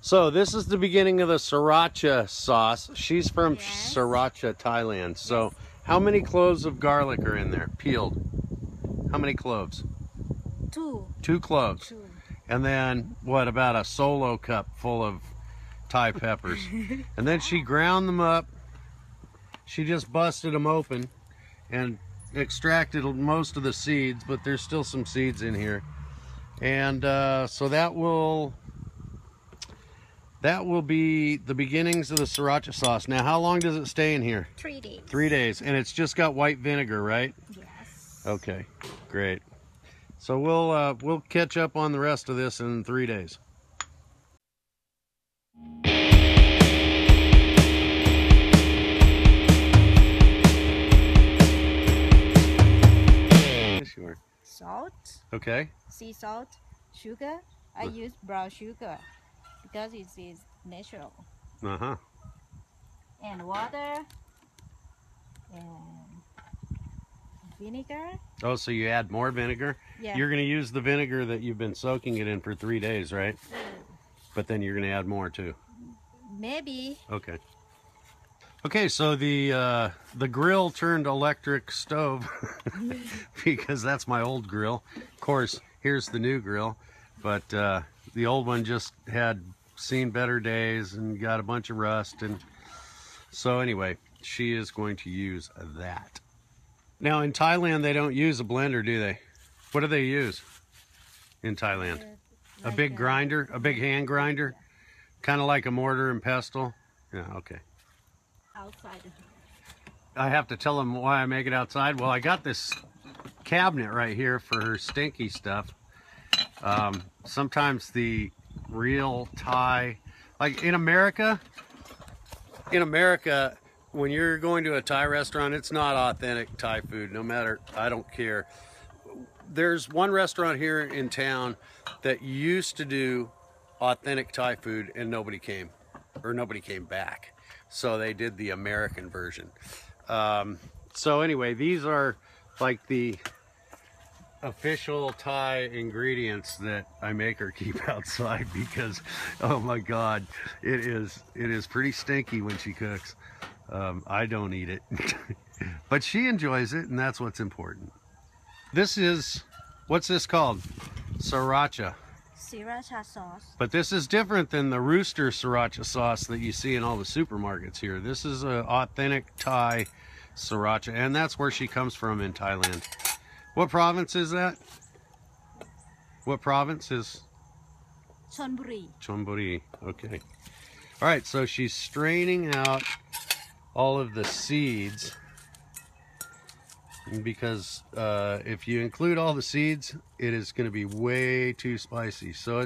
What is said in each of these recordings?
So this is the beginning of the Sriracha sauce. She's from Yes. Sriracha, Thailand. So how many cloves of garlic are in there, peeled? How many cloves? 2. 2 cloves. 2. And then, what, about a solo cup full of Thai peppers. And then she ground them up. She just busted them open and extracted most of the seeds, but there's still some seeds in here. And so that will be the beginnings of the Sriracha sauce. Now, how long does it stay in here? 3 days. 3 days. And it's just got white vinegar, right? Yes. Okay, great. So we'll catch up on the rest of this in 3 days. Sure. Salt. Okay. Sea salt. Sugar. I use brown sugar because it is natural. Uh-huh. And water. And vinegar. Oh, so you add more vinegar? Yeah. You're going to use the vinegar that you've been soaking it in for 3 days, right? But then you're going to add more too. Maybe. Okay. Okay, so the grill turned electric stove because that's my old grill. Of course, here's the new grill, but the old one just had seen better days and got a bunch of rust, and so anyway, she is going to use that. Now in Thailand they don't use a blender, do they? What do they use in Thailand? A big grinder, a big hand grinder, kind of like a mortar and pestle. Yeah, okay. Outside. I have to tell them why I make it outside. Well, I got this cabinet right here for her stinky stuff. Sometimes the real Thai, like in America, when you're going to a Thai restaurant, it's not authentic Thai food, no matter, I don't care. There's one restaurant here in town that used to do authentic Thai food and nobody came back. So they did the American version. So anyway, these are like the official Thai ingredients that I make her keep outside because, oh my God, it is pretty stinky when she cooks. I don't eat it, but she enjoys it, and that's what's important. This is, what's this called? Sriracha. Sriracha sauce. But this is different than the rooster Sriracha sauce that you see in all the supermarkets here. This is an authentic Thai Sriracha, and that's where she comes from in Thailand. What province is that? What province is? Chonburi. Chonburi, okay. All right, so she's straining out all of the seeds, because if you include all the seeds, it is going to be way too spicy. So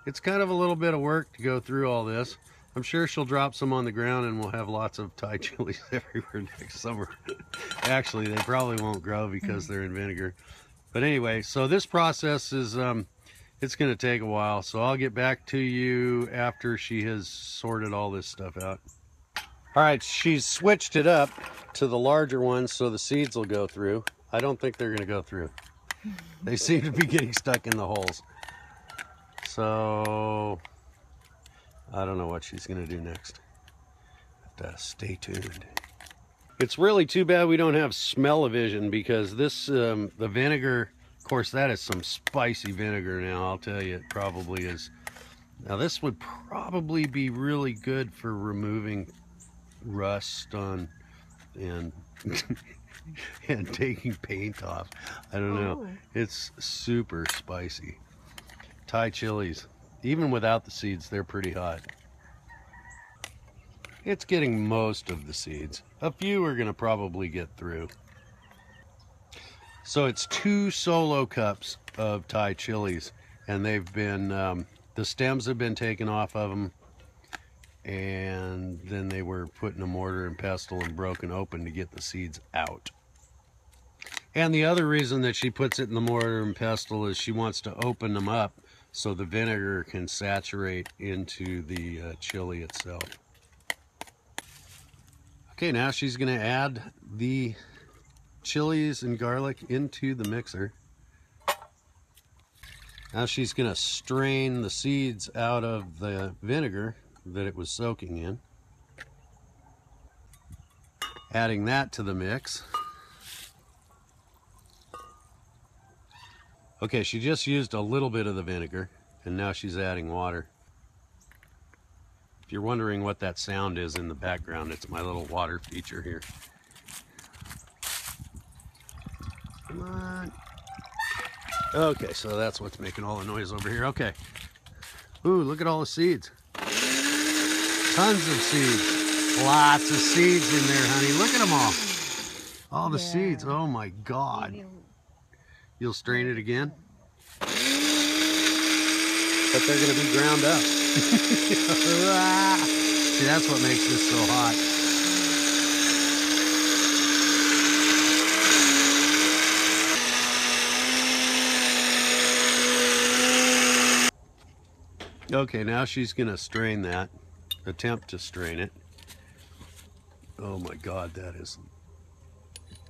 it's kind of a little bit of work to go through all this. I'm sure she'll drop some on the ground and we'll have lots of Thai chilies everywhere next summer. Actually, they probably won't grow because they're in vinegar. But anyway, so this process is it's going to take a while. So I'll get back to you after she has sorted all this stuff out. All right, she's switched it up to the larger ones so the seeds will go through. I don't think they're going to go through. They seem to be getting stuck in the holes. So I don't know what she's going to do next. Have to stay tuned. It's really too bad we don't have smell-o-vision, because this, the vinegar, of course, that is some spicy vinegar now, I'll tell you, it probably is. Now this would probably be really good for removing rust on and and taking paint off. I don't know. It's super spicy. Thai chilies, even without the seeds, they're pretty hot. It's getting most of the seeds. A few are going to probably get through. So it's 2 solo cups of Thai chilies, and they've been the stems have been taken off of them, and then they were put in a mortar and pestle and broken open to get the seeds out. And the other reason that she puts it in the mortar and pestle is she wants to open them up so the vinegar can saturate into the chili itself. Okay, now she's going to add the chilies and garlic into the mixer. Now she's going to strain the seeds out of the vinegar that it was soaking in. Adding that to the mix. Okay, she just used a little bit of the vinegar, and now she's adding water. If you're wondering what that sound is in the background, it's my little water feature here. Come on. Okay, so that's what's making all the noise over here. Okay. Ooh, look at all the seeds. Tons of seeds. Lots of seeds in there, honey. Look at them all. All the seeds. Oh my God. You'll strain it again? But they're going to be ground up. See, that's what makes this so hot. Okay, now she's going to strain that. Attempt to strain it. Oh my God, that is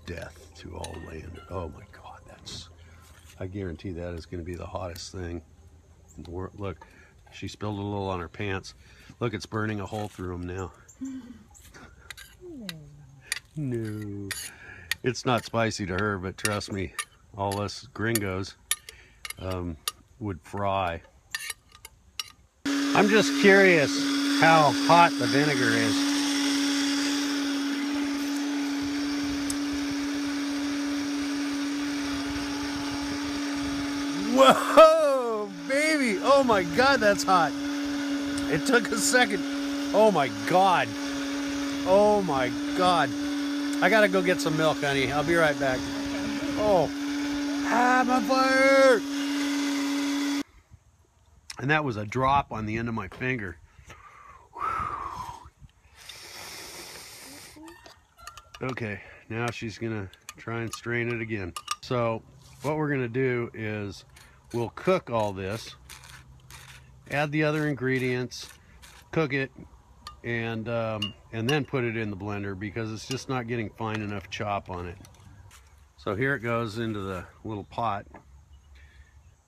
death to all land. Oh my God, I guarantee that is going to be the hottest thing in the world. Look, she spilled a little on her pants. Look, it's burning a hole through them now. No. It's not spicy to her, but trust me, all us gringos would fry. I'm just curious how hot the vinegar is. Whoa, baby! Oh my God, that's hot. It took a second. Oh my God. Oh my God. I gotta go get some milk, honey. I'll be right back. Oh, I'm on fire! And that was a drop on the end of my finger. Okay, now she's gonna try and strain it again. So what we're gonna do is we'll cook all this, add the other ingredients, cook it, and then put it in the blender because it's just not getting fine enough chop on it. So here it goes into the little pot.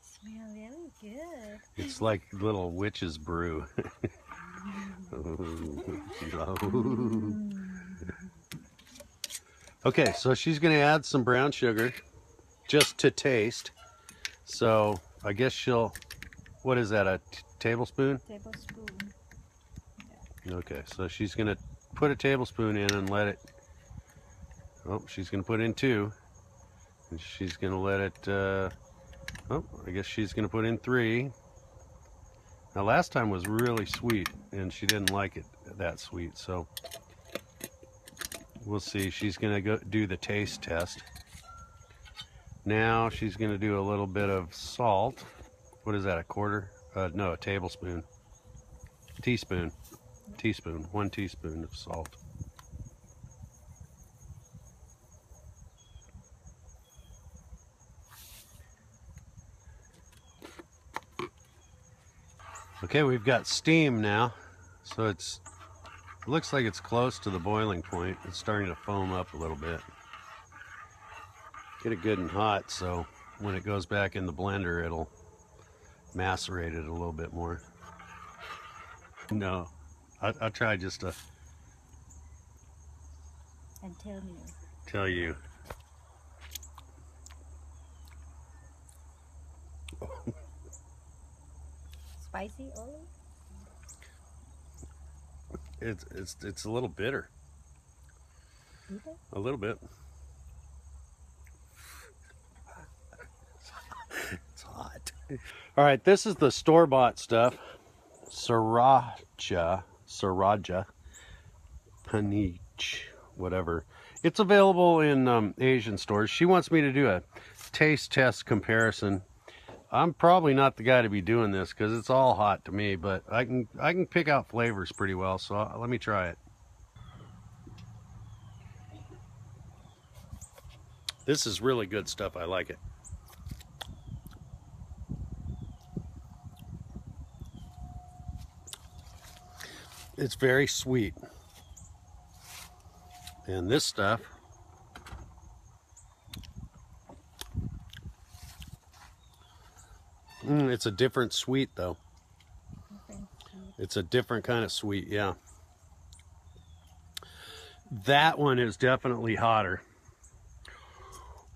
Smells really good. It's like little witch's brew. Okay, so she's going to add some brown sugar just to taste. So I guess she'll, what is that, a tablespoon? Tablespoon. Okay, so she's going to put a tablespoon in and let it, oh, she's going to put in 2. And she's going to let it, oh, I guess she's going to put in 3. Now last time was really sweet and she didn't like it that sweet, so we'll see. She's going to go do the taste test. Now she's going to do a little bit of salt. What is that, a quarter? No, a tablespoon. Teaspoon. 1 teaspoon of salt. Okay, we've got steam now, so it looks like it's close to the boiling point. It's starting to foam up a little bit. Get it good and hot, so when it goes back in the blender, it'll macerate it a little bit more. No, I'll try just to And tell you. Spicy olive? It's a little bitter. Bitter? A little bit. It's hot. All right, this is the store-bought stuff. Sriracha, Panich, whatever. It's available in Asian stores. She wants me to do a taste test comparison. I'm probably not the guy to be doing this because it's all hot to me, but I can pick out flavors pretty well, so let me try it. This is really good stuff. I like it. It's very sweet. And this stuff It's a different sweet though. Different sweet. It's a different kind of sweet, yeah. That one is definitely hotter.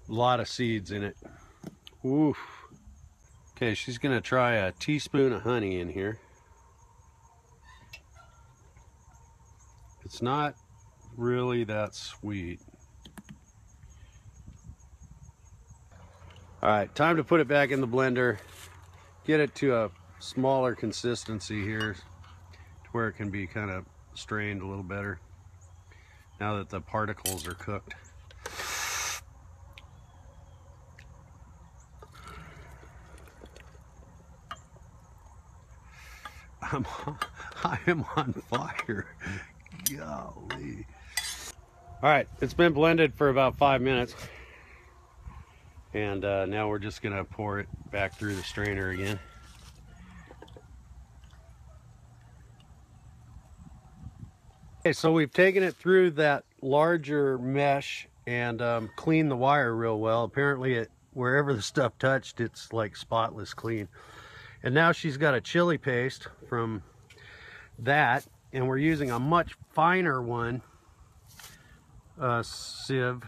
A lot of seeds in it. Oof. Okay, she's gonna try a teaspoon of honey in here. It's not really that sweet. All right, time to put it back in the blender. Get it to a smaller consistency here to where it can be kind of strained a little better now that the particles are cooked. I am on fire. Golly. All right, it's been blended for about 5 minutes. And now we're just gonna pour it back through the strainer again. Okay, so we've taken it through that larger mesh and cleaned the wire real well. Apparently wherever the stuff touched, it's like spotless clean. And now she's got a chili paste from that, and we're using a much finer one, sieve,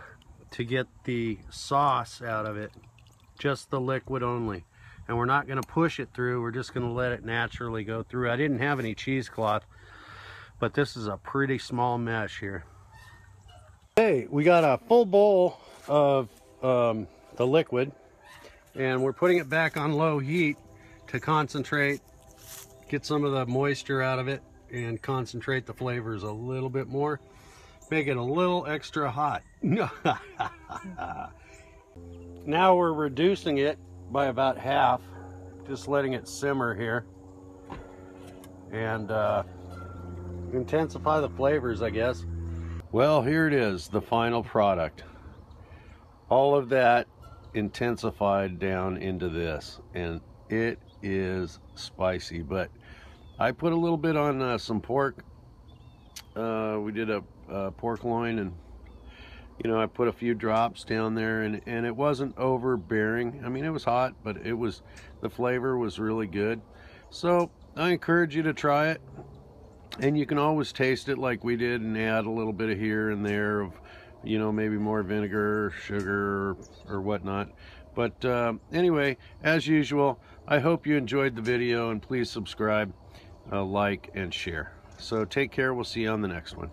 to get the sauce out of it, just the liquid only. And we're not gonna push it through, we're just gonna let it naturally go through. I didn't have any cheesecloth, but this is a pretty small mesh here. Hey, we got a full bowl of the liquid, and we're putting it back on low heat to concentrate, get some of the moisture out of it, and concentrate the flavors a little bit more. Make it a little extra hot. Now we're reducing it by about half, just letting it simmer here, and intensify the flavors, I guess. Well, here it is, the final product. All of that intensified down into this, and it is spicy, but I put a little bit on some pork. We did a pork loin, and you know, I put a few drops down there, and it wasn't overbearing. I mean, it was hot, but the flavor was really good. So I encourage you to try it, and you can always taste it like we did and add a little bit of here and there of, you know, maybe more vinegar, sugar, or whatnot. But anyway, as usual, I hope you enjoyed the video, and please subscribe, like, and share. So take care. We'll see you on the next one.